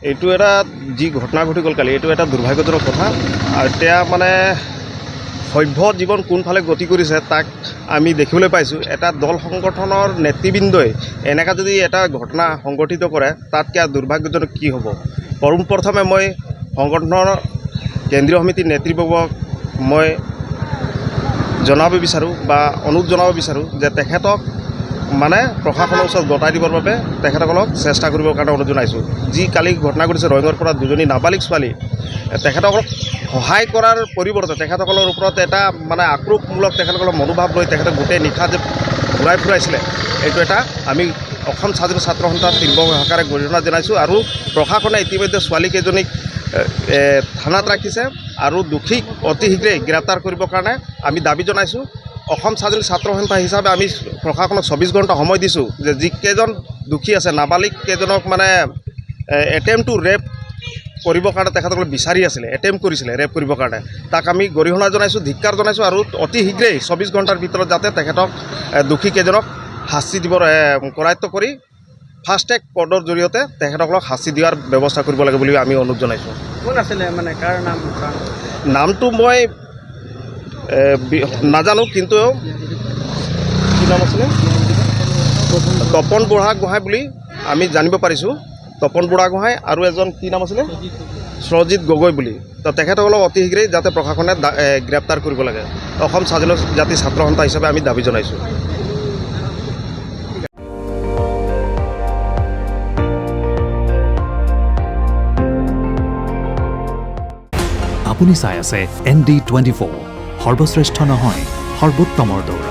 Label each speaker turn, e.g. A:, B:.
A: এইটো এটা যি ঘটনা ঘটি গ'ল কালি, এইটো এটা দুৰ্ভাগ্যজনক কথা। আৰু এতিয়া মানে সভ্য জীৱন কোনফালে গতি কৰিছে তাক আমি দেখিবলৈ পাইছোঁ। এটা দল সংগঠনৰ নেতৃবৃন্দই এনেকুৱা যদি এটা ঘটনা সংঘটিত কৰে, তাতকৈ দুৰ্ভাগ্যজনক কি হ'ব। পোনপ্ৰথমে মই সংগঠনৰ কেন্দ্ৰীয় সমিতিৰ নেতৃবৰ্গক মই জনাব বিচাৰোঁ বা অনুৰোধ জনাব বিচাৰোঁ যে তেখেতক মানে প্ৰশাসনৰ ওচৰত গতাই দিবৰ বাবে তেখেতসকলক চেষ্টা কৰিবৰ কাৰণে অনুৰোধ জনাইছোঁ। যি কালি ঘটনা ঘটিছে ৰয়ঙৰ পৰা দুজনী নাবালিক ছোৱালী, তেখেতসকলক সহায় কৰাৰ পৰিৱৰ্তে তেখেতসকলৰ ওপৰত এটা মানে আক্ৰোশমূলক তেখেতসকলৰ মনোভাৱ লৈ তেখেতে গোটেই নিশা যে ঘূৰাই ফুৰাইছিলে, এইটো এটা আমি অসম স্বাধীন ছাত্ৰ সন্থাৰ তীব্ৰ ভাষাৰে গৰিহণা জনাইছোঁ। আৰু প্ৰশাসনে ইতিমধ্যে ছোৱালীকেইজনীক থানাত ৰাখিছে আৰু দোষীক অতি শীঘ্ৰেই গ্ৰেপ্তাৰ কৰিবৰ কাৰণে আমি দাবী জনাইছোঁ। অসম স্বাধীন ছাত্ৰ সন্থা হিচাপে আমি প্ৰশাসনক 24 ঘণ্টা সময় দিছোঁ যে যিকেইজন দোষী আছে, নাবালিক কেইজনক মানে এটেম্প টু ৰেপ কৰিবৰ কাৰণে তেখেতসকলে বিচাৰি আছিলে, এটেম্প কৰিছিলে ৰেপ কৰিবৰ কাৰণে, তাক আমি গৰিহণা জনাইছোঁ, ধিক্কাৰ জনাইছোঁ। আৰু অতি শীঘ্ৰেই 24 ঘণ্টাৰ ভিতৰত যাতে তেখেতক দোষীকেইজনক শাস্তি দিবৰ কৰায়ত্ব কৰি ফাষ্ট ট্ৰেক কোৰ্টৰ জৰিয়তে তেখেতসকলক শাস্তি দিয়াৰ ব্যৱস্থা কৰিব লাগে বুলি আমি অনুৰোধ জনাইছোঁ।
B: কোন আছিলে মানে কাৰ নাম?
A: নামটো মই নাজানো, কিন্তু কি নাম আছিলে, তপন বুঢ়াগোহাঁই বুলি আমি জানিব পাৰিছোঁ। তপন বুঢ়াগোহাঁই আৰু এজন কি নাম আছিলে, সৰজিৎ গগৈ বুলি। তো তেখেতসকলক অতি শীঘ্ৰেই যাতে প্ৰশাসনে গ্ৰেপ্তাৰ কৰিব লাগে, অসম স্বাধীন জাতি ছাত্ৰ সন্থা হিচাপে আমি দাবী জনাইছোঁ।
C: আপুনি চাই আছে ND24, সৰ্বশ্ৰেষ্ঠ নহয় সৰ্বোত্তমৰ দৌৰ।